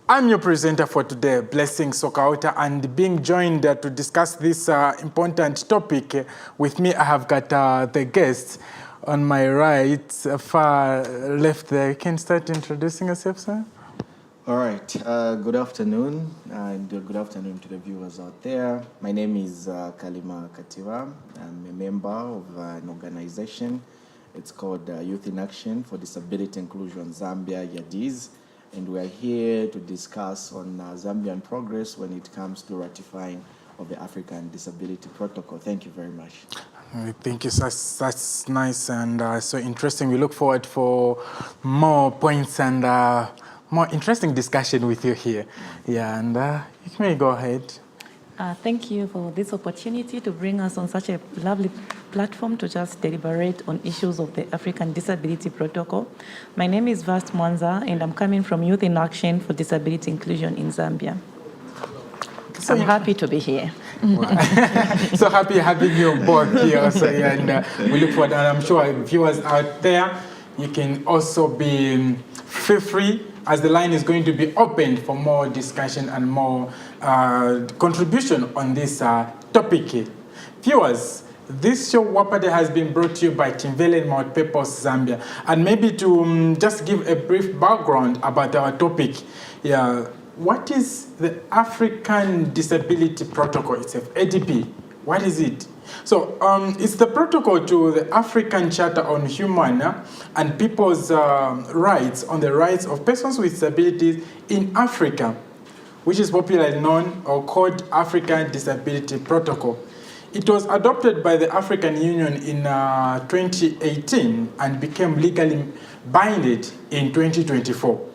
I'm your presenter for today, Blessing Sokauta, and being joined to discuss this important topic with me, I have got the guests on my right, far left there. You can start introducing yourself, sir. All right. Good afternoon, and good afternoon to the viewers out there. My name is Kalima Kativa. I'm a member of an organization. It's called Youth in Action for Disability Inclusion Zambia'S, and we're here to discuss on Zambian progress when it comes to ratifying of the African Disability Protocol. Thank you very much. Thank you. That's nice and so interesting. We look forward for more points and more interesting discussion with you here. Yeah, and you may go ahead. Thank you for this opportunity to bring us on such a lovely platform to just deliberate on issues of the African Disability Protocol. My name is Vast Mwanza, and I'm coming from Youth in Action for Disability Inclusion in Zambia. So I'm happy to be here. So happy having you both here also, yeah, and we look forward, and I'm sure viewers out there, you can also be feel free, as the line is going to be opened for more discussion and more contribution on this topic. Viewers, this show Wapadela has been brought to you by Timvele and Mount Pepos, Zambia. And maybe to just give a brief background about our topic. Yeah, what is the African Disability Protocol itself, ADP? What is it? So it's the protocol to the African Charter on Human and People's Rights on the rights of persons with disabilities in Africa, which is popularly known or called African Disability Protocol. It was adopted by the African Union in 2018 and became legally binding in 2024.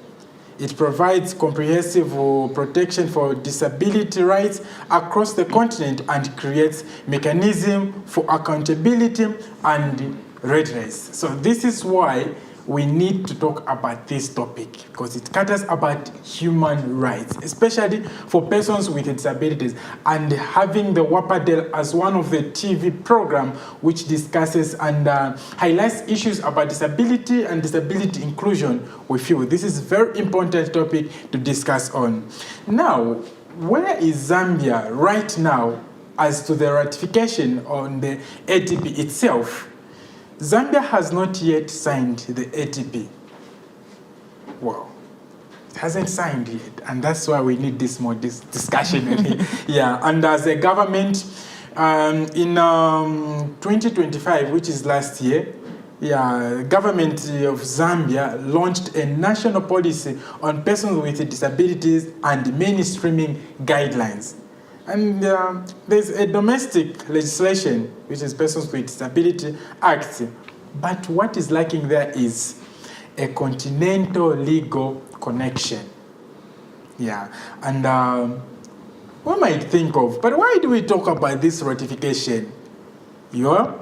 It provides comprehensive protection for disability rights across the continent and creates mechanisms for accountability and redress. So this is why we need to talk about this topic, because it caters about human rights, especially for persons with disabilities, and having the Wapadela as one of the TV programs which discusses and highlights issues about disability and disability inclusion, we feel this is a very important topic to discuss on. Now, where is Zambia right now as to the ratification on the ATP itself? Zambia has not yet signed the ATP. Well, it hasn't signed yet, and that's why we need this more discussion. Yeah, and as a government, in 2025, which is last year, yeah, government of Zambia launched a national policy on persons with disabilities and mainstreaming guidelines. And there's a domestic legislation, which is Persons with Disability Act. But what is lacking there is a continental legal connection. Yeah, and we might think of, but why do we talk about this ratification? Yeah,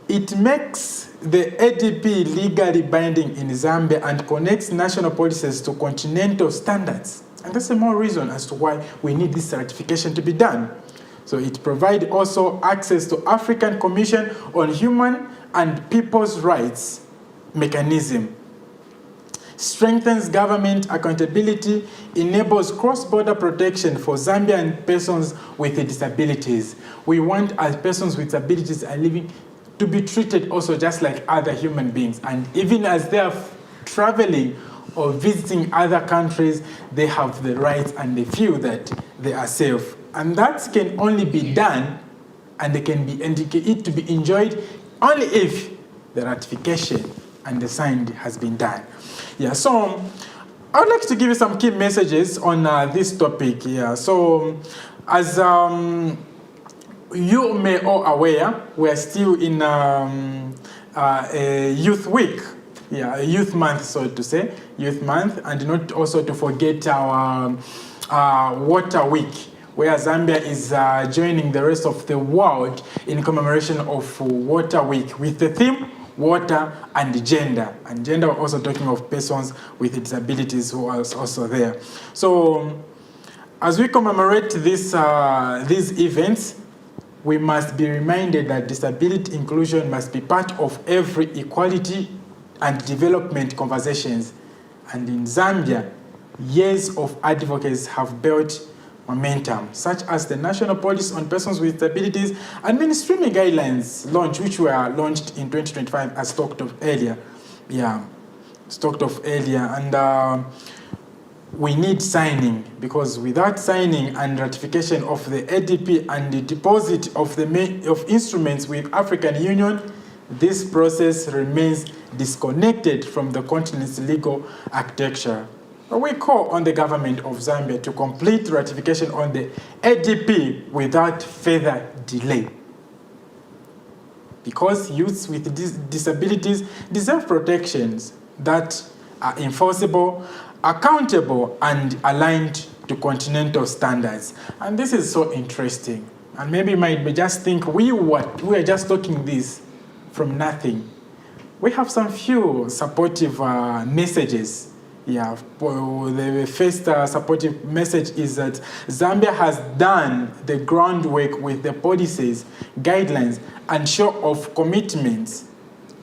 it makes the ADP legally binding in Zambia and connects national policies to continental standards. And that's the more reason as to why we need this ratification to be done. So it provides also access to African Commission on Human and People's Rights mechanism, strengthens government accountability, enables cross-border protection for Zambian persons with disabilities. We want, as persons with disabilities are living, to be treated also just like other human beings. And even as they are traveling or visiting other countries, they have the rights and they feel that they are safe. And that can only be done, and they can be it to be enjoyed only if the ratification and the sign has been done. Yeah, so I would like to give you some key messages on this topic. Yeah, so as you may all aware, we are still in a youth week. Yeah, a youth month, so to say, youth month, and not also to forget our water week, where Zambia is joining the rest of the world in commemoration of Water Week with the theme water and gender. And gender, we're also talking of persons with disabilities who are also there. So as we commemorate these events, we must be reminded that disability inclusion must be part of every equality and development conversations. And in Zambia, years of advocacy have built momentum, such as the National Policy on Persons with Disabilities and mainstreaming guidelines launch, which were launched in 2025 as talked of earlier. And we need signing, because without signing and ratification of the ADP and the deposit of instruments with African Union, this process remains disconnected from the continent's legal architecture. We call on the government of Zambia to complete ratification on the ADP without further delay, because youths with disabilities deserve protections that are enforceable, accountable, and aligned to continental standards. And this is so interesting. And maybe you might just think we are just talking this from nothing. We have some few supportive messages. Yeah, the first supportive message is that Zambia has done the groundwork with the policies, guidelines, and show of commitments.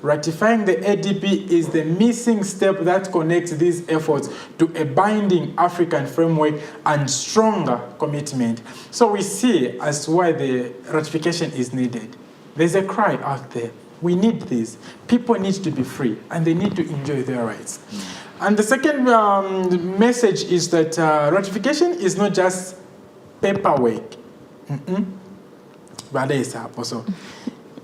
Ratifying the ADP is the missing step that connects these efforts to a binding African framework and stronger commitment. So we see as to why the ratification is needed. There's a cry out there. We need this. People need to be free, and they need to enjoy their rights. And the second message is that ratification is not just paperwork.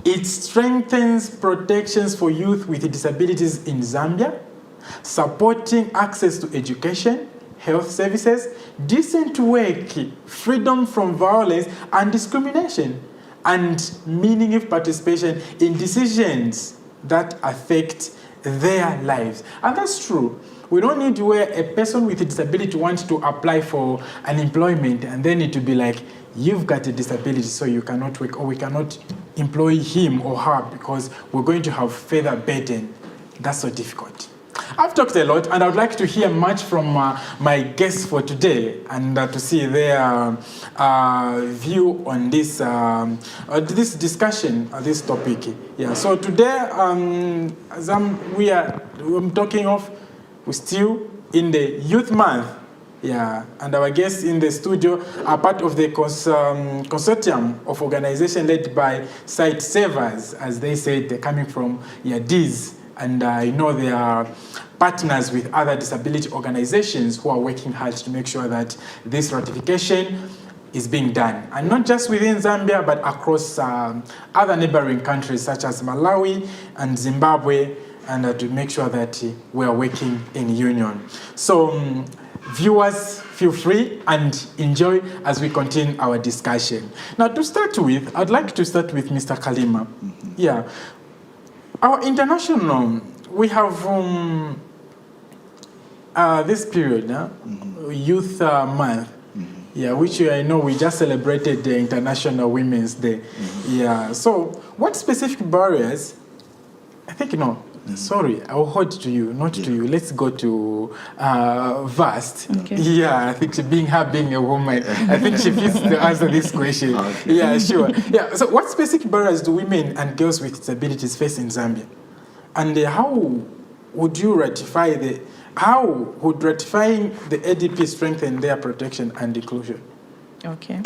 It strengthens protections for youth with disabilities in Zambia, supporting access to education, health services, decent work, freedom from violence and discrimination, and meaningful participation in decisions that affect their lives. And that's true. We don't need to where a person with a disability wants to apply for an employment and then it to be like, you've got a disability so you cannot work, or we cannot employ him or her because we're going to have further burden. That's so difficult. I've talked a lot, and I would like to hear much from my guests for today, and to see their view on this this discussion, this topic. Yeah. So today, as I'm talking of, we're still in the Youth Month. Yeah, and our guests in the studio are part of the consortium of organization led by Site Savers, as they said. They're coming from Yadiz. And I know they are partners with other disability organizations who are working hard to make sure that this ratification is being done. And not just within Zambia, but across other neighboring countries such as Malawi and Zimbabwe, and to make sure that we are working in union. So viewers, feel free and enjoy as we continue our discussion. Now, to start with, I'd like to start with Mr. Kalima. Yeah. Our international, we have this period, Youth Month, yeah, which I know we just celebrated the International Women's Day. Yeah, so what specific barriers, I think, sorry, I'll hold to you, not to you. Let's go to Vast. Okay. Yeah, I think being a woman, I think she fits to answer this question. Okay. Yeah, sure. Yeah, so what specific barriers do women and girls with disabilities face in Zambia? And how would ratifying the ADP strengthen their protection and inclusion? Okay.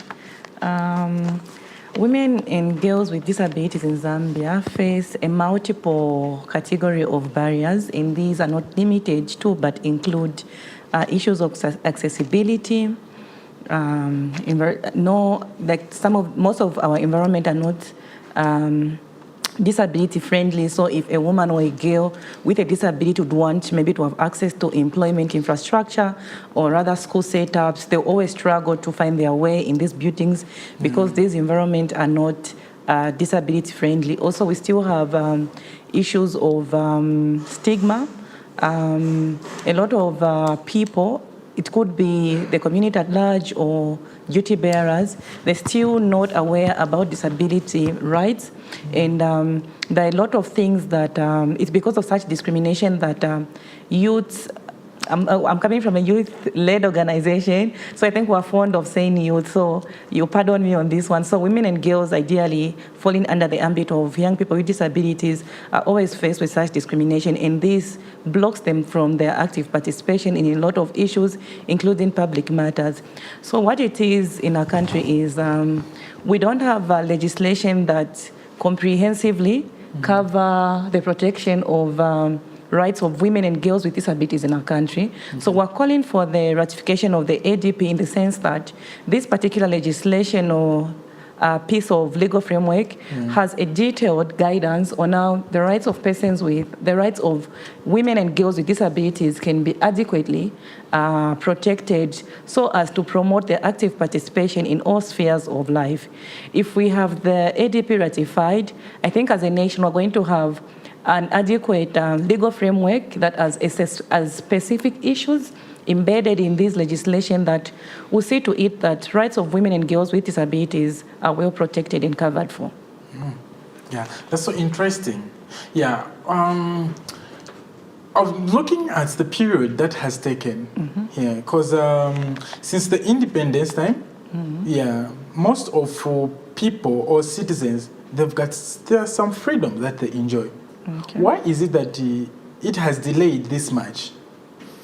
Women and girls with disabilities in Zambia face a multiple category of barriers, and these are not limited to, but include issues of accessibility. Most of our environment are not disability friendly. So if a woman or a girl with a disability would want maybe to have access to employment infrastructure or other school setups, they always struggle to find their way in these buildings because these environments are not disability friendly. Also, we still have issues of stigma. A lot of people, it could be the community at large or duty bearers, they're still not aware about disability rights. And there are a lot of things that it's because of such discrimination that youths I'm coming from a youth-led organization, so I think we're fond of saying youth, so you pardon me on this one. So women and girls, ideally, falling under the ambit of young people with disabilities, are always faced with such discrimination, and this blocks them from their active participation in a lot of issues, including public matters. So what it is in our country is we don't have legislation that comprehensively cover the protection of rights of women and girls with disabilities in our country. So we're calling for the ratification of the ADP in the sense that this particular legislation or piece of legal framework has a detailed guidance on how the rights of persons with, the rights of women and girls with disabilities can be adequately protected so as to promote their active participation in all spheres of life. If we have the ADP ratified, I think as a nation we're going to have an adequate legal framework that has specific issues embedded in this legislation that will see to it that rights of women and girls with disabilities are well protected and covered for. Yeah, that's so interesting. Yeah, I was looking at the period that has taken here, because since the independence time, yeah, most of people or citizens, they've got still some freedom that they enjoy. Okay. Why is it that it has delayed this much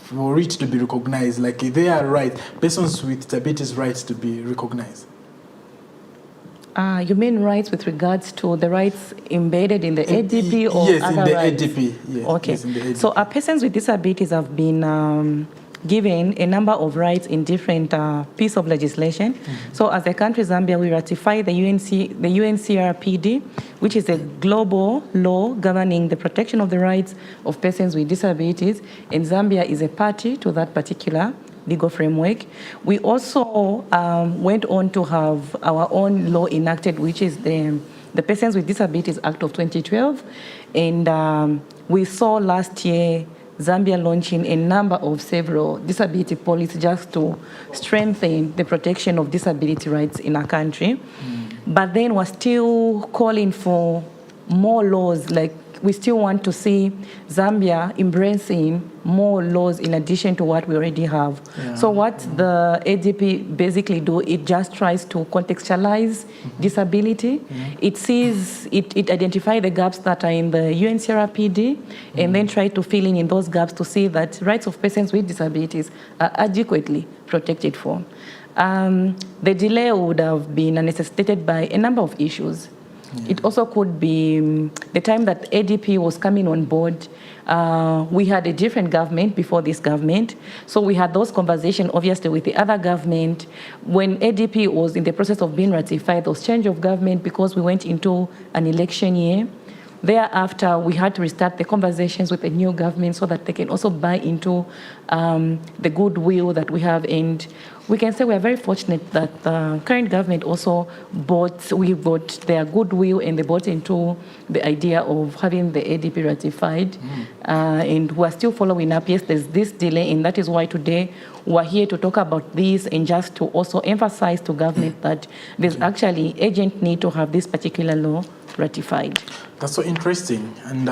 for it to be recognized? Like their rights, persons with disabilities' rights to be recognized. You mean rights with regards to the rights embedded in the ADP or yes, other rights? Yes, in the ADP. Yes, okay. Yes, in the ADP. So persons with disabilities have been given a number of rights in different pieces of legislation. So as a country, Zambia, we ratify the UNCRPD, which is a global law governing the protection of the rights of persons with disabilities, and Zambia is a party to that particular legal framework. We also went on to have our own law enacted, which is the Persons with Disabilities Act of 2012, and we saw last year Zambia launching a number of several disability policies just to strengthen the protection of disability rights in our country. But then we're still calling for more laws, like we still want to see Zambia embracing more laws in addition to what we already have. Yeah. So what the ADP basically do, it just tries to contextualize disability. It sees, it identifies the gaps that are in the UNCRPD and then try to fill in those gaps to see that rights of persons with disabilities are adequately protected for. The delay would have been necessitated by a number of issues. It also could be the time that ADP was coming on board, we had a different government before this government. So we had those conversations, obviously, with the other government. When ADP was in the process of being ratified, there was change of government because we went into an election year. Thereafter, we had to restart the conversations with the new government so that they can also buy into the goodwill that we have. And we can say we are very fortunate that the current government also bought their goodwill and they bought into the idea of having the ADP ratified. And we are still following up. Yes, there's this delay, and that is why today we're here to talk about this and just to also emphasize to government that there's actually urgent need to have this particular law ratified. That's so interesting, and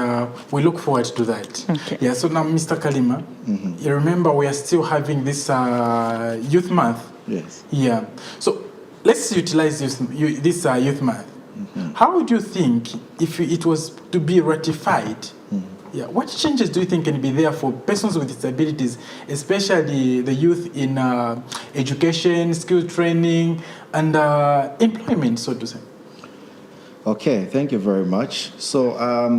we look forward to that. Okay. Yeah. So now, Mr. Kalima, you remember we are still having this Youth Month. Yes. Yeah. So let's utilize this Youth Month. How would you think if it was to be ratified? Yeah. What changes do you think can be there for persons with disabilities, especially the youth in education, skill training, and employment, so to say? Okay, thank you very much. So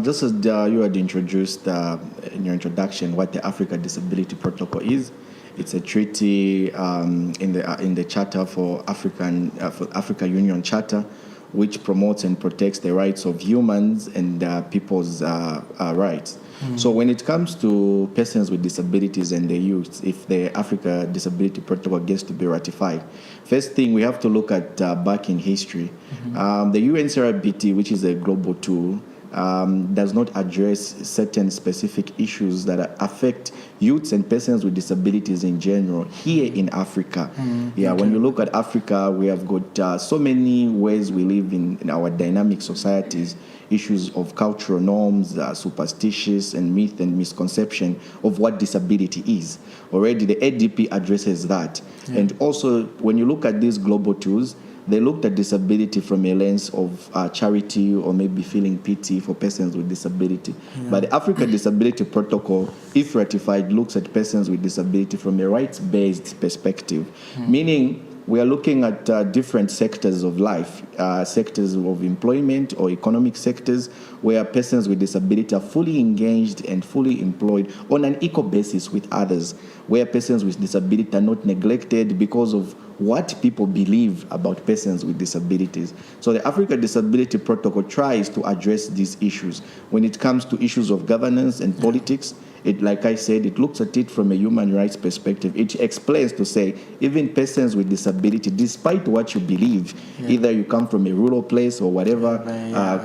just as you had introduced in your introduction what the Africa Disability Protocol is, it's a treaty in the Charter for Africa Union Charter, which promotes and protects the rights of humans and people's rights. So when it comes to persons with disabilities and the youth, if the Africa Disability Protocol gets to be ratified, first thing we have to look at back in history. The UNCRPD, which is a global tool, does not address certain specific issues that affect youths and persons with disabilities in general here in Africa. When you look at Africa, we have got so many ways we live in our dynamic societies, issues of cultural norms, superstitious and myth and misconception of what disability is. Already the ADP addresses that. And also, when you look at these global tools, they looked at disability from a lens of charity or maybe feeling pity for persons with disability. But the Africa Disability Protocol, if ratified, looks at persons with disability from a rights-based perspective, meaning we are looking at different sectors of life, sectors of employment or economic sectors where persons with disability are fully engaged and fully employed on an equal basis with others, where persons with disability are not neglected because of what people believe about persons with disabilities. So the Africa Disability Protocol tries to address these issues. When it comes to issues of governance and politics, it, like I said, it looks at it from a human rights perspective. It explains to say, even persons with disability, despite what you believe, either you come from a rural place or whatever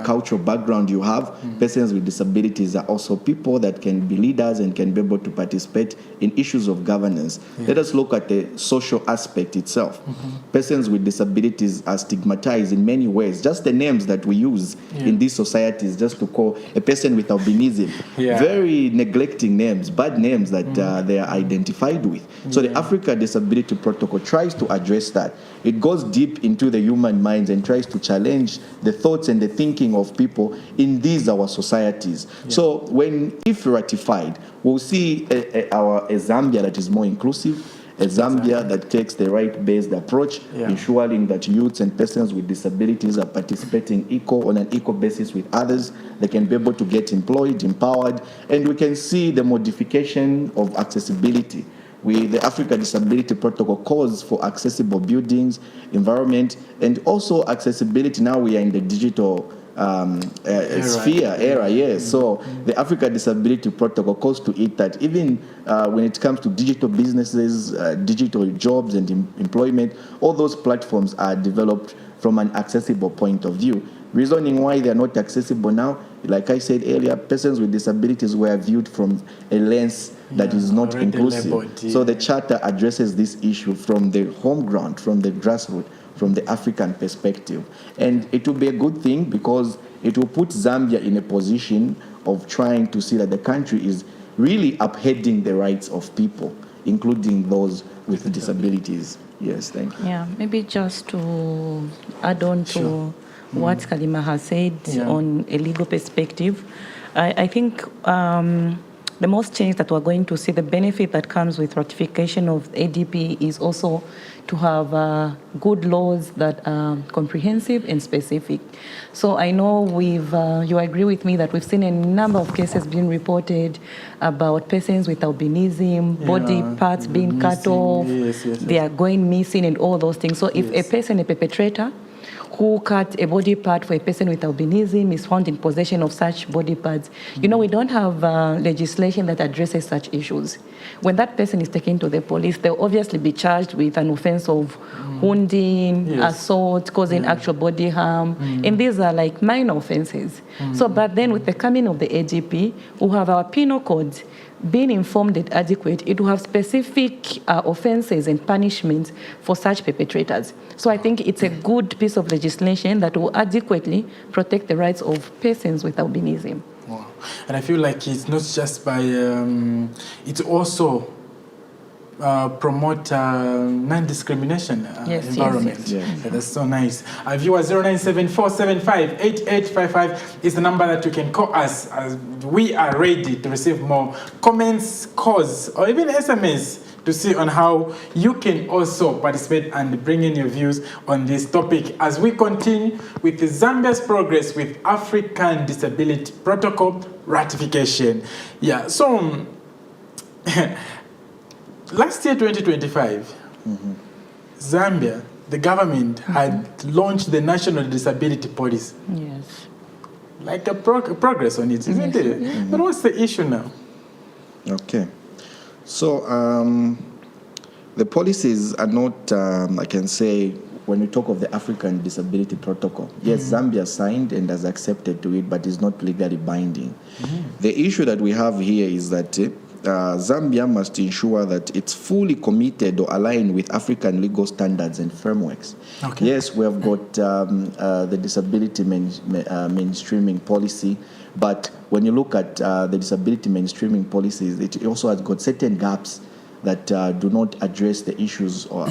cultural background you have, persons with disabilities are also people that can be leaders and can be able to participate in issues of governance. Let us look at the social aspect itself. Persons with disabilities are stigmatized in many ways. Just the names that we use in these societies, just to call a person with albinism, very neglecting names, bad names that they are identified with. So the Africa Disability Protocol tries to address that. It goes deep into the human minds and tries to challenge the thoughts and the thinking of people in these our societies. So if ratified, we'll see a Zambia that is more inclusive, a Zambia that takes the right-based approach, ensuring that youths and persons with disabilities are participating on an equal basis with others. They can be able to get employed, empowered, and we can see the modification of accessibility. The Africa Disability Protocol calls for accessible buildings, environment, and also accessibility. Now we are in the digital era. So the Africa Disability Protocol calls to it that even when it comes to digital businesses, digital jobs and employment, all those platforms are developed from an accessible point of view. Reasoning why they are not accessible now, like I said earlier, persons with disabilities were viewed from a lens that is not inclusive. So the Charter addresses this issue from the home ground, from the grassroots, from the African perspective. And it will be a good thing because it will put Zambia in a position of trying to see that the country is really upholding the rights of people, including those with disabilities. Yes, thank you. Yeah, maybe just to add on to what Kalima has said on a legal perspective, I think the most change that we're going to see, the benefit that comes with ratification of ADP is also to have good laws that are comprehensive and specific. So I know you agree with me that we've seen a number of cases being reported about persons with albinism, body parts being cut off, they are going missing and all those things. So if a perpetrator who cut a body part for a person with albinism is found in possession of such body parts, we don't have legislation that addresses such issues. When that person is taken to the police, they'll obviously be charged with an offense of wounding, assault, causing actual body harm, and these are like minor offenses. So, but then with the coming of the AGP, we have our penal code being informed and adequate. It will have specific offenses and punishments for such perpetrators. So I think it's a good piece of legislation that will adequately protect the rights of persons with albinism. Wow. And I feel like it's not just by, it also promote non-discrimination environment. Yes. That's so nice. Viewer 0974758855 is the number that you can call us. We are ready to receive more comments, calls, or even SMS to see on how you can also participate and bring in your views on this topic as we continue with Zambia's progress with African Disability Protocol ratification. So last year, 2025, Zambia, the government had launched the National Disability Policy. Yes. Like a progress on it, isn't it? But what's the issue now? Okay. So the policies are not, I can say, when we talk of the African Disability Protocol, yes, Zambia signed and has accepted to it, but is not legally binding. The issue that we have here is that Zambia must ensure that it's fully committed or aligned with African legal standards and frameworks. Okay. Yes, we have got the disability mainstreaming policy, but when you look at the disability mainstreaming policies, it also has got certain gaps that do not address the issues or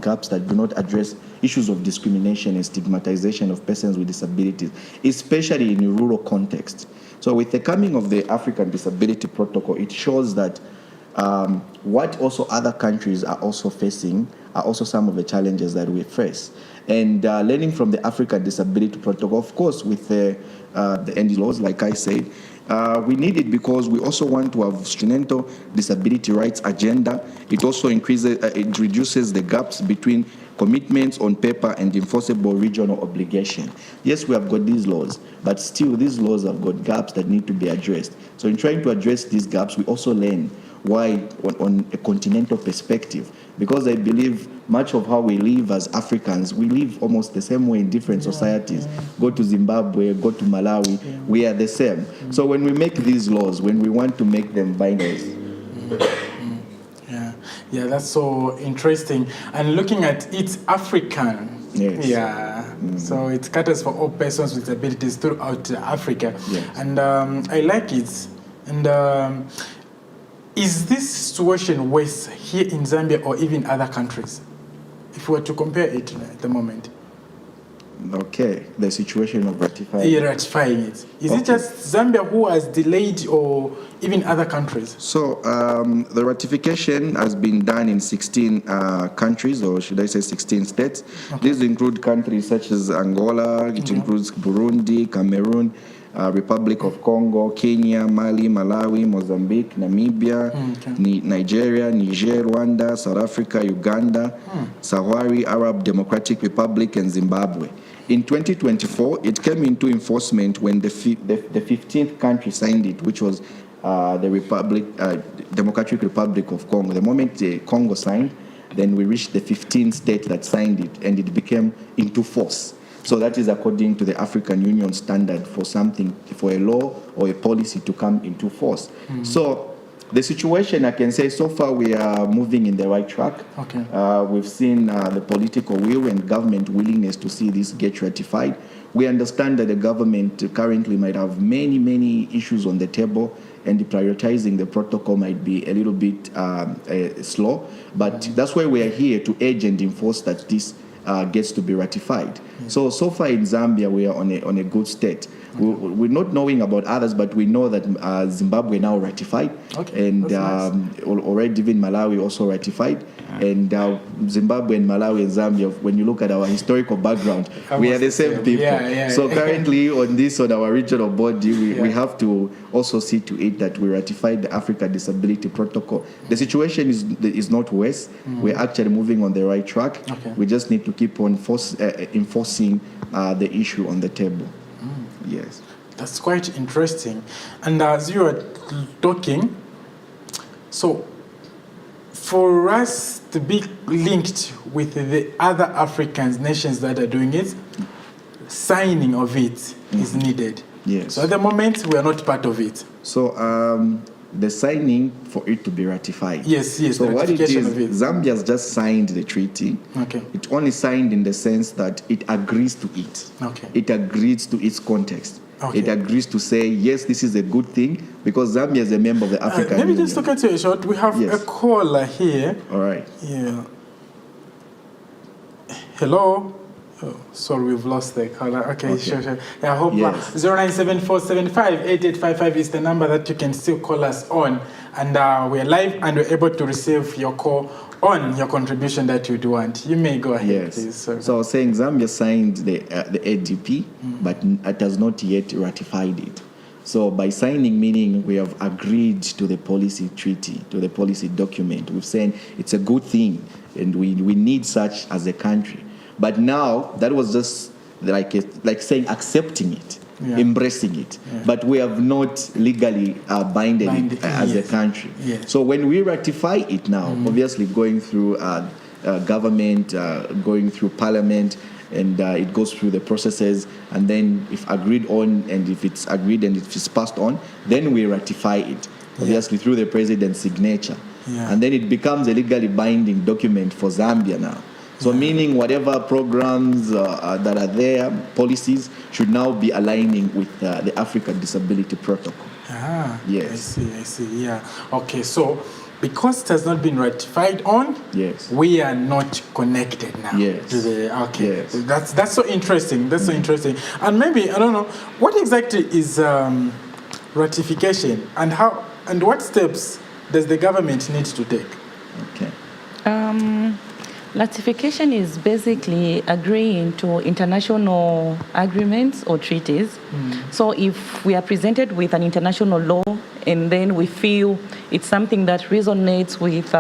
gaps that do not address issues of discrimination and stigmatization of persons with disabilities, especially in a rural context. So with the coming of the African Disability Protocol, it shows that what also other countries are also facing are also some of the challenges that we face. And learning from the African Disability Protocol, of course, with the ND laws, like I said, we need it because we also want to have instrumental disability rights agenda. It also it reduces the gaps between commitments on paper and enforceable regional obligation. Yes, we have got these laws, but still these laws have got gaps that need to be addressed. So in trying to address these gaps, we also learn why on a continental perspective, because I believe much of how we live as Africans, we live almost the same way in different societies. Go to Zimbabwe, go to Malawi, we are the same. So when we make these laws, when we want to make them binding, yeah, that's so interesting. And looking at it's African. Yes. Yeah. So it caters for all persons with disabilities throughout Africa. Yes. And I like it. And is this situation worse here in Zambia or even other countries, if we were to compare it at the moment? Okay, the situation of ratifying. Yeah, ratifying it. Is it just Zambia who has delayed or even other countries? So the ratification has been done in 16 countries, or should I say 16 states. Okay. These include countries such as Angola, it includes Burundi, Cameroon, Republic of Congo, Kenya, Mali, Malawi, Mozambique, Namibia, Nigeria, Niger, Rwanda, South Africa, Uganda, Sahrawi Arab Democratic Republic, and Zimbabwe. In 2024, it came into enforcement when the 15th country signed it, which was the Democratic Republic of Congo. The moment Congo signed, then we reached the 15th state that signed it, and it became into force. So that is according to the African Union standard for something, for a law or a policy to come into force. So the situation, I can say, so far we are moving in the right track. Okay. We've seen the political will and government willingness to see this get ratified. We understand that the government currently might have many issues on the table, and prioritizing the protocol might be a little bit slow. But that's why we are here to urge and enforce that this gets to be ratified. So far in Zambia, we are on a good state. We're not knowing about others, but we know that Zimbabwe now ratified, and nice. Already even Malawi also ratified. And Zimbabwe and Malawi and Zambia, when you look at our historical background, we are the same people. So currently on our regional body, we have to also see to it that we ratify the Africa Disability Protocol. The situation is not worse. We're actually moving on the right track. We just need to keep on enforcing the issue on the table. Yes. That's quite interesting. And as you were talking, so for us to be linked with the other African nations that are doing it, signing of it is needed. Yes. So at the moment, we are not part of it. So the signing for it to be ratified. Yes. So what it is, Zambia's just signed the treaty. Okay. It only signed in the sense that it agrees to it. Okay. It agrees to its context. Okay. It agrees to say, yes, this is a good thing, because Zambia is a member of the African Union. Let me just look at you a short. We have a caller here. All right. Yeah. Hello? Oh, sorry, we've lost the caller. Okay. Sure. Yeah, I hope 0974758855 is the number that you can still call us on. And we're live and we're able to receive your call on your contribution that you'd want. You may go ahead, please. Sir. So I was saying Zambia signed the ADP, but it has not yet ratified it. So by signing, meaning we have agreed to the policy treaty, to the policy document. We've said it's a good thing, and we need such as a country. But now that was just like saying accepting it, embracing it. But we have not legally binded it as a country. So when we ratify it now, obviously going through government, going through parliament, and it goes through the processes, and then if agreed on, and if it's agreed and if it's passed on, then we ratify it, obviously through the president's signature. And then it becomes a legally binding document for Zambia now. So meaning whatever programs that are there, policies, should now be aligning with the African Disability Protocol. Yes. I see, yeah. Okay, so because it has not been ratified on, we are not connected now. That's so interesting. That's so interesting. And maybe, I don't know, what exactly is ratification, and how, and what steps does the government need to take? Ratification is basically agreeing to international agreements or treaties. So if we are presented with an international law and then we feel it's something that resonates with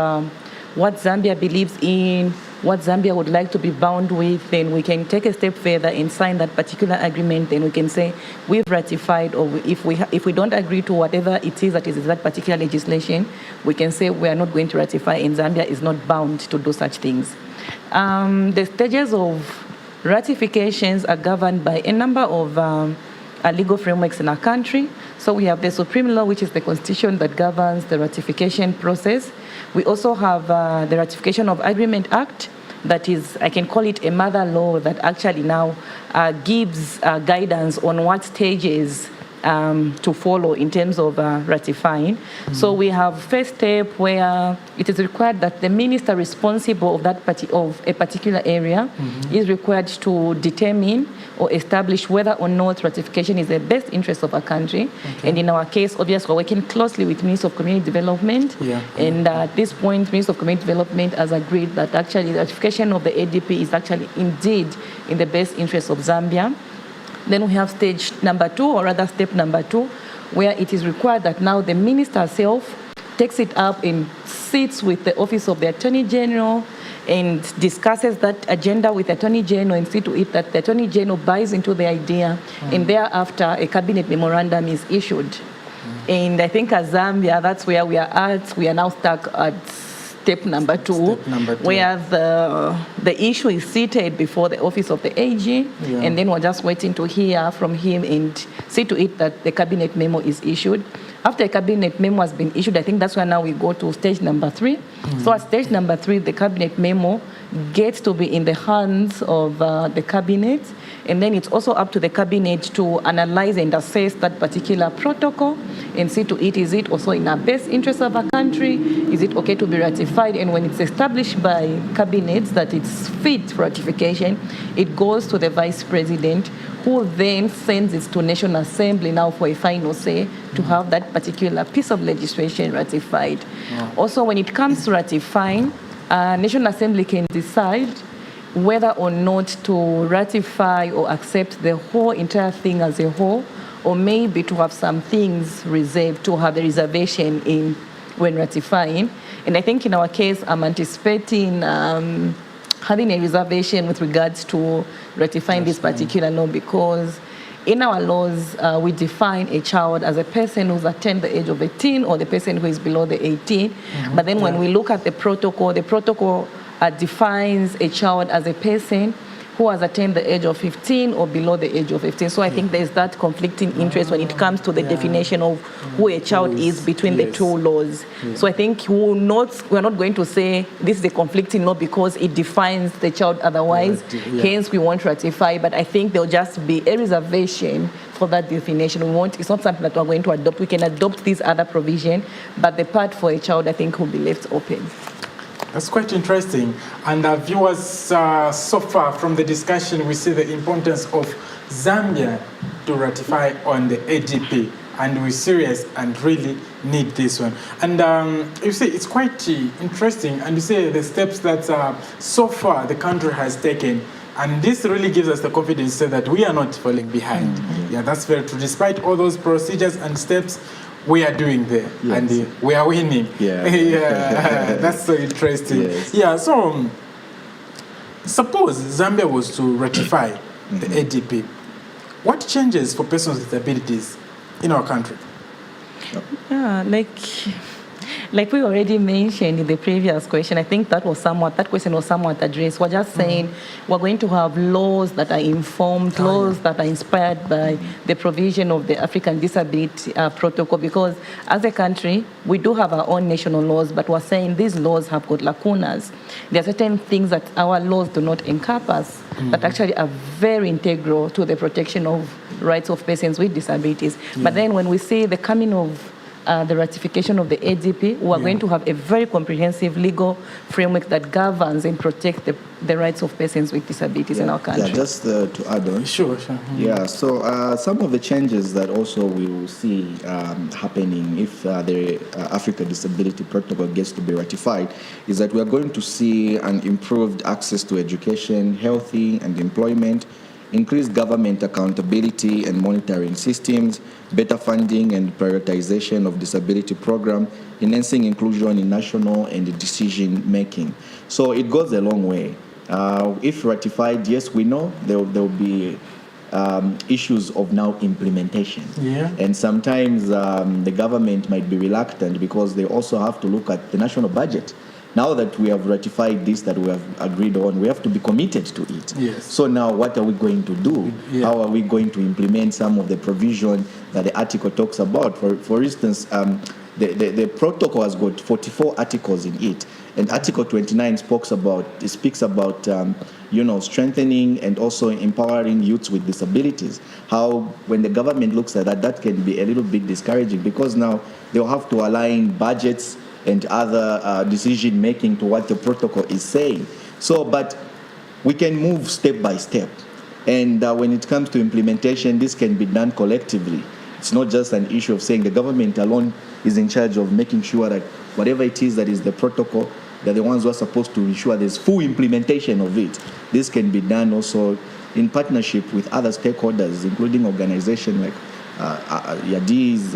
what Zambia believes in, what Zambia would like to be bound with, then we can take a step further and sign that particular agreement. Then we can say we've ratified, or if we don't agree to whatever it is that is that particular legislation, we can say we are not going to ratify, and Zambia is not bound to do such things. The stages of ratifications are governed by a number of legal frameworks in our country. So we have the Supreme Law, which is the constitution that governs the ratification process. We also have the Ratification of Agreement Act, that is, I can call it a mother law that actually now gives guidance on what stages to follow in terms of ratifying. So we have first step where it is required that the minister responsible of that of a particular area is required to determine or establish whether or not ratification is the best interest of our country. And in our case, obviously, we're working closely with Minister of Community Development. And at this point, Minister of Community Development has agreed that actually the ratification of the ADP is actually indeed in the best interest of Zambia. Then we have stage number 2, or rather step number 2, where it is required that now the minister herself takes it up and sits with the Office of the Attorney General and discusses that agenda with the Attorney General and see to it that the Attorney General buys into the idea, and thereafter a cabinet memorandum is issued. And I think as Zambia, that's where we are at. We are now stuck at step number 2, where the issue is seated before the office of the AG, and then we're just waiting to hear from him and see to it that the cabinet memo is issued. After a cabinet memo has been issued, I think that's where now we go to stage number 3. So at stage number 3, the cabinet memo gets to be in the hands of the cabinet, and then it's also up to the cabinet to analyze and assess that particular protocol and see to it, is it also in our best interest of our country? Is it okay to be ratified? And when it's established by cabinets that it's fit for ratification, it goes to the vice president, who then sends it to National Assembly now for a final say to have that particular piece of legislation ratified. Also, when it comes to ratifying, National Assembly can decide whether or not to ratify or accept the whole entire thing as a whole, or maybe to have some things reserved, to have a reservation in when ratifying. And I think in our case, I'm anticipating having a reservation with regards to ratifying this particular law, because in our laws, we define a child as a person who's attained the age of 18 or the person who is below the 18. But then when we look at the protocol defines a child as a person who has attained the age of 15 or below the age of 15. So I think there's that conflicting interest when it comes to the definition of who a child is between the two laws. So I think we're not going to say this is a conflicting law because it defines the child otherwise, hence we won't ratify, but I think there'll just be a reservation for that definition. It's not something that we're going to adopt. We can adopt this other provision, but the part for a child, I think, will be left open. That's quite interesting. And viewers, so far from the discussion, we see the importance of Zambia to ratify on the ADP. And we're serious and really need this one. And you see, it's quite interesting. And you see the steps that so far the country has taken. And this really gives us the confidence to say that we are not falling behind. Yeah, that's very true. Despite all those procedures and steps, we are doing there, and we are winning. That's so interesting. So suppose Zambia was to ratify the ADP, what changes for persons with disabilities in our country? Like we already mentioned in the previous question, I think that question was somewhat addressed. We're just saying we're going to have laws that are informed, laws that are inspired by the provision of the African Disability Protocol, because as a country, we do have our own national laws, but we're saying these laws have got lacunas. There are certain things that our laws do not encompass that actually are very integral to the protection of rights of persons with disabilities. But then when we see the coming of the ratification of the ADP, we are going to have a very comprehensive legal framework that governs and protects the rights of persons with disabilities in our country. Yeah, just to add on. Sure. Yeah, so some of the changes that also we will see happening if the Africa Disability Protocol gets to be ratified is that we are going to see an improved access to education, healthy and employment, increased government accountability and monitoring systems, better funding and prioritization of disability program, enhancing inclusion in national and decision making. So it goes a long way. If ratified, yes, we know there will be issues of now implementation. And sometimes the government might be reluctant because they also have to look at the national budget. Now that we have ratified this, that we have agreed on, we have to be committed to it. So now what are we going to do? How are we going to implement some of the provision that the article talks about? For instance, the protocol has got 44 articles in it. And Article 29 speaks about strengthening and also empowering youths with disabilities. How, when the government looks at that can be a little bit discouraging because now they'll have to align budgets and other decision making to what the protocol is saying. So, but we can move step by step. And when it comes to implementation, this can be done collectively. It's not just an issue of saying the government alone is in charge of making sure that whatever it is that is the protocol, they're the ones who are supposed to ensure there's full implementation of it. This can be done also in partnership with other stakeholders, including organizations like YADIS,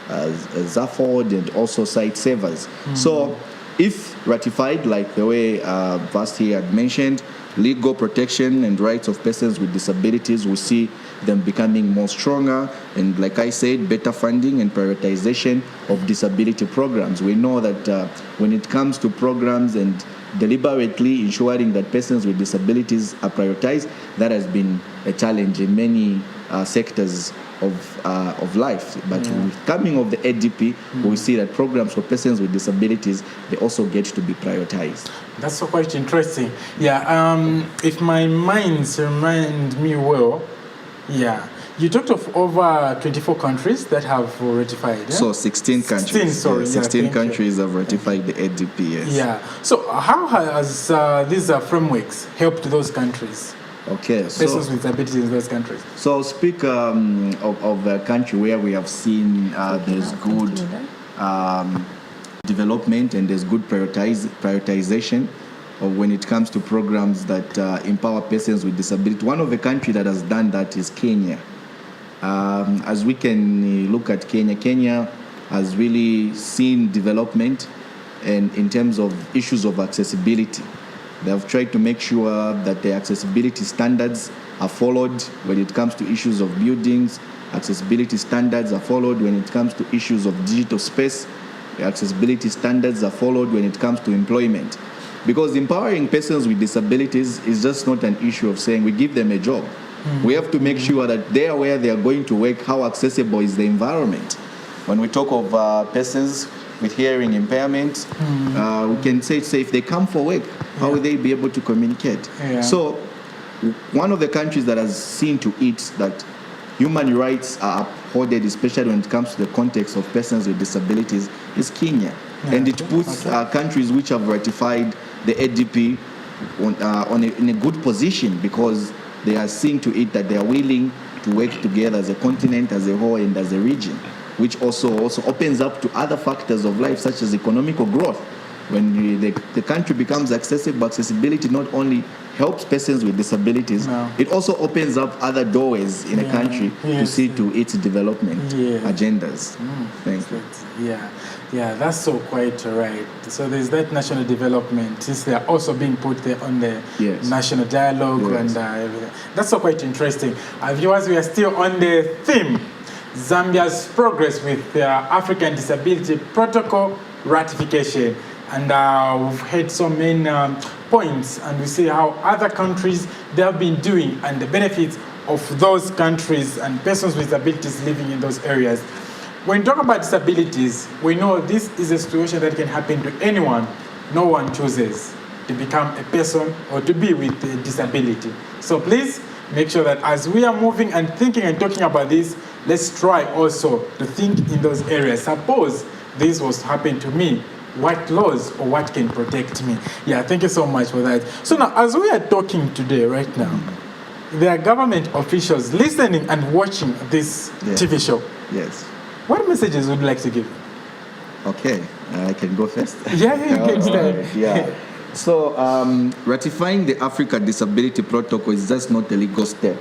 Zafford, and also site savers. So if ratified, like the way Vasti had mentioned, legal protection and rights of persons with disabilities, we see them becoming more stronger, and like I said, better funding and prioritization of disability programs. We know that when it comes to programs and deliberately ensuring that persons with disabilities are prioritized, that has been a challenge in many sectors of life. But with coming of the ADP, we see that programs for persons with disabilities, they also get to be prioritized. That's so quite interesting. If my minds remind me well, you talked of over 24 countries that have ratified. So 16 countries. 16 countries have ratified the ADP. So how has these frameworks helped those countries? Okay, persons with disabilities in those countries. So I'll speak of a country where we have seen there's good development and there's good prioritization when it comes to programs that empower persons with disability. One of the countries that has done that is Kenya. As we can look at Kenya has really seen development and in terms of issues of accessibility. They have tried to make sure that the accessibility standards are followed when it comes to issues of buildings. Accessibility standards are followed when it comes to issues of digital space. The accessibility standards are followed when it comes to employment. Because empowering persons with disabilities is just not an issue of saying we give them a job. We have to make sure that there where they are going to work, how accessible is the environment. When we talk of persons with hearing impairment, we can say if they come for work, how will they be able to communicate? So one of the countries that has seen to it that human rights are upheld, especially when it comes to the context of persons with disabilities, is Kenya. And it puts countries which have ratified the ADP in a good position because they are seeing to it that they are willing to work together as a continent, as a whole, and as a region, which also opens up to other factors of life, such as economical growth. When the country becomes accessible, accessibility not only helps persons with disabilities, it also opens up other doorways in a country to see to its development agendas. Thank you. That's so quite right. So there's that national development, since they are also being put there on the national dialogue and everything. That's so quite interesting. Viewers, we are still on the theme, Zambia's progress with the African Disability Protocol ratification. And we've heard so many points, and we see how other countries they have been doing and the benefits of those countries and persons with disabilities living in those areas. When we talk about disabilities, we know this is a situation that can happen to anyone. No one chooses to become a person or to be with a disability. So please make sure that as we are moving and thinking and talking about this, let's try also to think in those areas. Suppose this was to happen to me, what laws or what can protect me? Yeah, thank you so much for that. So now, as we are talking today, right now, there are government officials listening and watching this TV show. Yes. What messages would you like to give? Okay, I can go first. Yeah, you can start. Right, yeah. So, ratifying the Africa Disability Protocol is just not a legal step.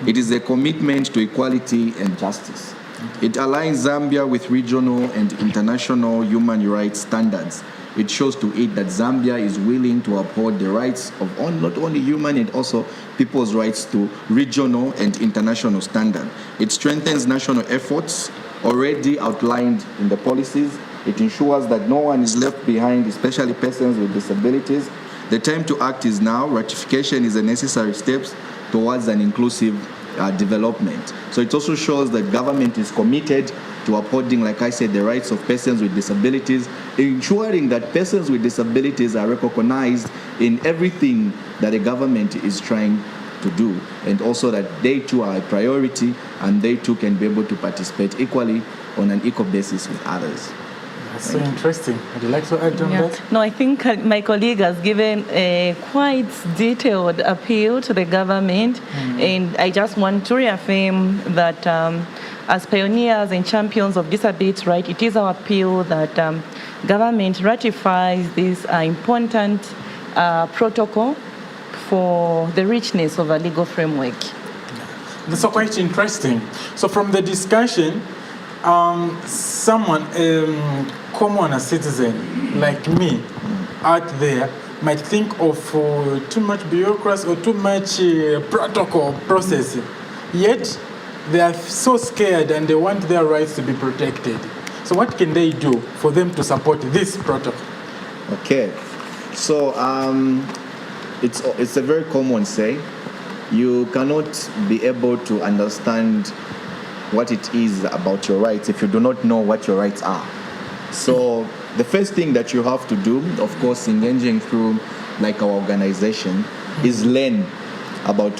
It is a commitment to equality and justice. It aligns Zambia with regional and international human rights standards. It shows to it that Zambia is willing to uphold the rights of not only human and also people's rights to regional and international standards. It strengthens national efforts already outlined in the policies. It ensures that no one is left behind, especially persons with disabilities. The time to act is now. Ratification is a necessary step towards an inclusive development. So it also shows that government is committed to upholding, like I said, the rights of persons with disabilities, ensuring that persons with disabilities are recognized in everything that the government is trying to do, and also that they too are a priority and they too can be able to participate equally on an equal basis with others. That's so interesting. Would you like to add on that? No, I think my colleague has given a quite detailed appeal to the government, and I just want to reaffirm that as pioneers and champions of disability rights, it is our appeal that government ratifies this important protocol for the richness of a legal framework. That's so quite interesting. So from the discussion, someone, common citizen like me out there might think of too much bureaucracy or too much protocol process. Yet they are so scared and they want their rights to be protected. So what can they do for them to support this protocol? Okay, so it's a very common saying. You cannot be able to understand what it is about your rights if you do not know what your rights are. So the first thing that you have to do, of course, engaging through like our organization, is learn about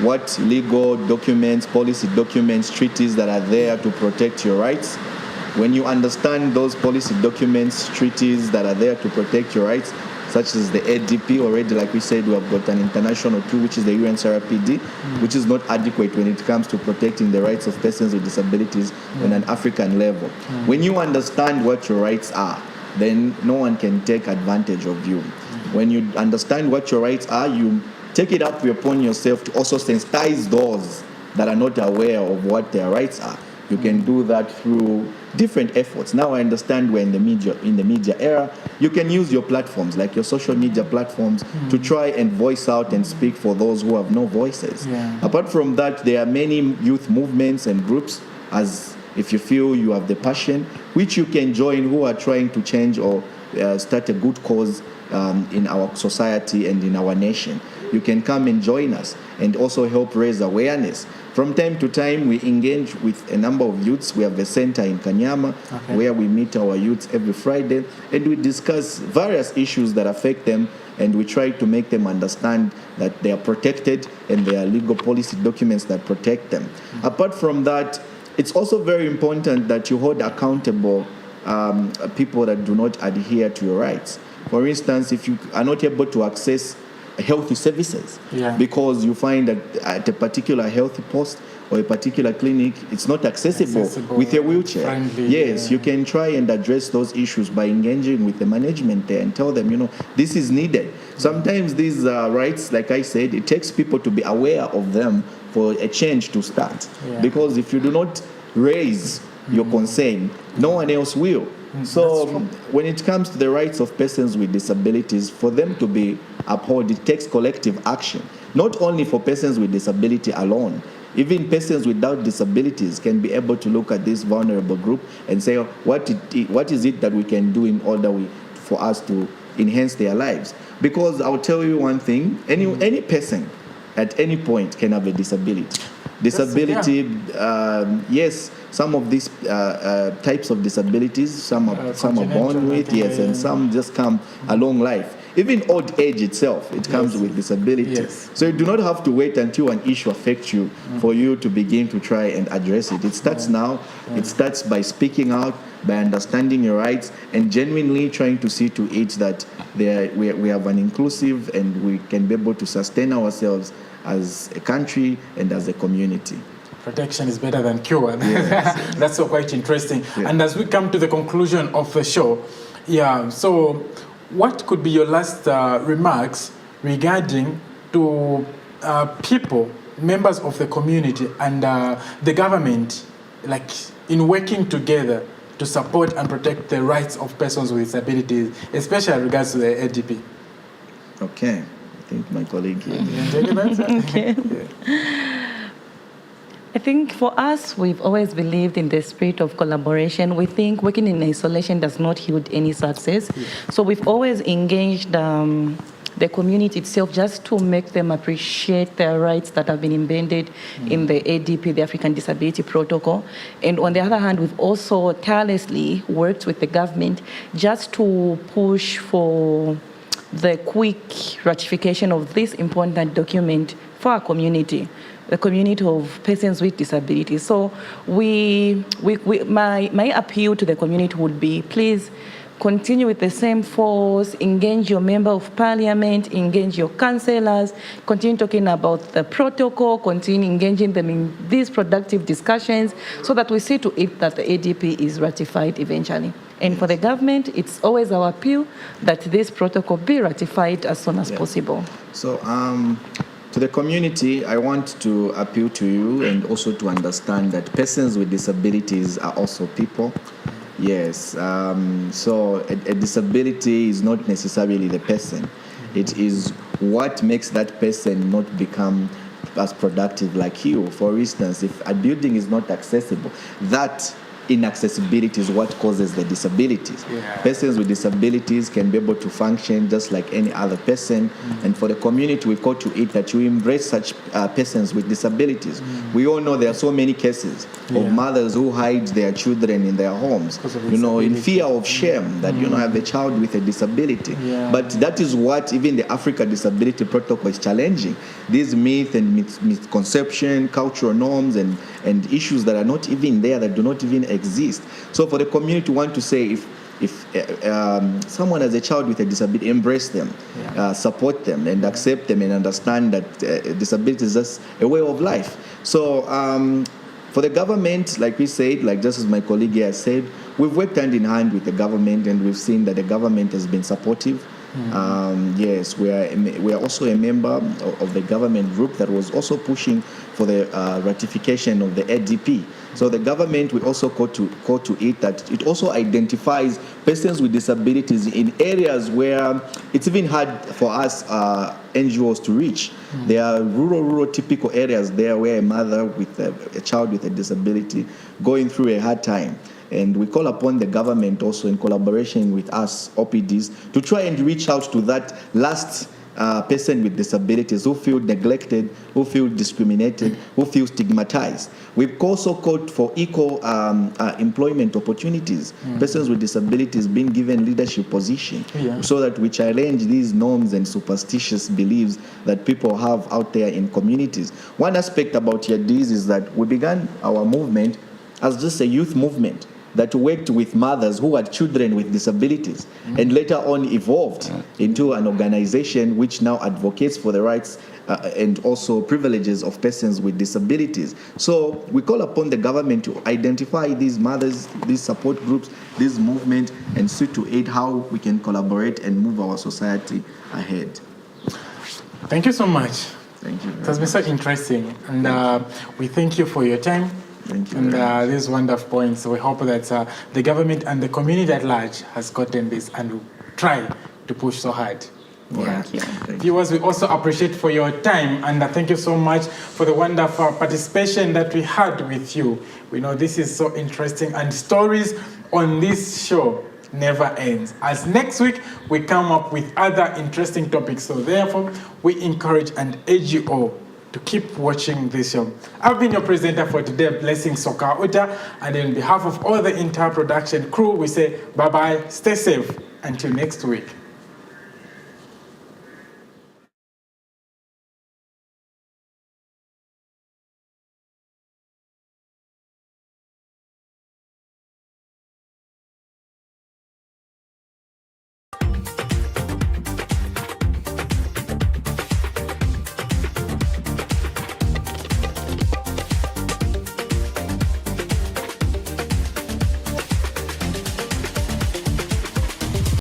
what legal documents, policy documents, treaties that are there to protect your rights. When you understand those policy documents, treaties that are there to protect your rights, such as the ADP already, like we said, we have got an international tool, which is the UNCRPD, which is not adequate when it comes to protecting the rights of persons with disabilities on an African level. When you understand what your rights are, then no one can take advantage of you. When you understand what your rights are, you take it up upon yourself to also sensitize those that are not aware of what their rights are. You can do that through different efforts. Now I understand we're in the media era. You can use your platforms, like your social media platforms, to try and voice out and speak for those who have no voices. Apart from that, there are many youth movements and groups, as if you feel you have the passion, which you can join, who are trying to change or start a good cause in our society and in our nation. You can come and join us and also help raise awareness. From time to time, we engage with a number of youths. We have a center in Kanyama where we meet our youths every Friday, and we discuss various issues that affect them, and we try to make them understand that they are protected and there are legal policy documents that protect them. Apart from that, it's also very important that you hold accountable people that do not adhere to your rights. For instance, if you are not able to access healthy services because you find that at a particular health post or a particular clinic, it's not accessible with a wheelchair. Friendly, you can try and address those issues by engaging with the management there and tell them, this is needed. Sometimes these rights, like I said, it takes people to be aware of them for a change to start. Because if you do not raise your concern, no one else will. So when it comes to the rights of persons with disabilities, for them to be upheld, it takes collective action, not only for persons with disability alone. Even persons without disabilities can be able to look at this vulnerable group and say, what is it that we can do in order for us to enhance their lives? Because I'll tell you one thing, any person at any point can have a disability. Disability, yes, some of these types of disabilities, some are born with, yes, and some just come along life. Even old age itself, it comes with disability. Yes. So you do not have to wait until an issue affects you for you to begin to try and address it. It starts now. It starts by speaking out, by understanding your rights, and genuinely trying to see to it that we have an inclusive and we can be able to sustain ourselves as a country and as a community. Protection is better than cure. Yes. That's so quite interesting. Yeah. And as we come to the conclusion of the show, so what could be your last remarks regarding to people, members of the community and the government, like in working together to support and protect the rights of persons with disabilities, especially in regards to the ADP? Okay. I think my colleague here. Okay. I think for us, we've always believed in the spirit of collaboration. We think working in isolation does not yield any success. Yeah. So we've always engaged the community itself just to make them appreciate their rights that have been embedded in the ADP, the African Disability Protocol. And on the other hand, we've also tirelessly worked with the government just to push for the quick ratification of this important document for our community, the community of persons with disabilities. So my appeal to the community would be, please continue with the same force, engage your member of parliament, engage your councillors, continue talking about the protocol, continue engaging them in these productive discussions so that we see to it that the ADP is ratified eventually. And for the government, it's always our appeal that this protocol be ratified as soon as possible. So to the community, I want to appeal to you and also to understand that persons with disabilities are also people. Yes, so a disability is not necessarily the person. It is what makes that person not become as productive like you. For instance, if a building is not accessible, that inaccessibility is what causes the disabilities. Yeah. Persons with disabilities can be able to function just like any other person. And for the community, we call to it that you embrace such persons with disabilities. We all know there are so many cases of mothers who hide their children in their homes, in fear of shame that, I have a child with a disability. Yeah. But that is what even the Africa Disability Protocol is challenging. These myths and misconception, cultural norms, and issues that are not even there, that do not even exist. So for the community, want to say if someone has a child with a disability, embrace them, support them, and accept them, and understand that disability is just a way of life. So for the government, like we said, like just as my colleague here said, we've worked hand in hand with the government, and we've seen that the government has been supportive. Yes, we are also a member of the government group that was also pushing for the ratification of the ADP. So the government will also call to it that it also identifies persons with disabilities in areas where it's even hard for us NGOs to reach. There are rural typical areas there where a mother with a child with a disability going through a hard time. And we call upon the government also in collaboration with us, OPDs, to try and reach out to that last person with disabilities who feel neglected, who feel discriminated, who feel stigmatized. We've also called for equal employment opportunities, persons with disabilities being given leadership position, so that we challenge these norms and superstitious beliefs that people have out there in communities. One aspect about YADIS is that we began our movement as just a youth movement that worked with mothers who had children with disabilities, and later on evolved into an organization which now advocates for the rights and also privileges of persons with disabilities. So we call upon the government to identify these mothers, these support groups, this movement, and see to aid how we can collaborate and move our society ahead. Thank you so much. Thank you. It has been so interesting, and we thank you for your time. Thank you. And these wonderful points. So we hope that the government and the community at large has gotten this and will try to push so hard. Thank you. Viewers, we also appreciate for your time, and thank you so much for the wonderful participation that we had with you. We know this is so interesting, and stories on this show never ends. As next week, we come up with other interesting topics. So therefore, we encourage and urge you all to keep watching this show. I've been your presenter for today, Blessing Soka Uta, and on behalf of all the entire production crew, we say bye-bye, stay safe, until next week.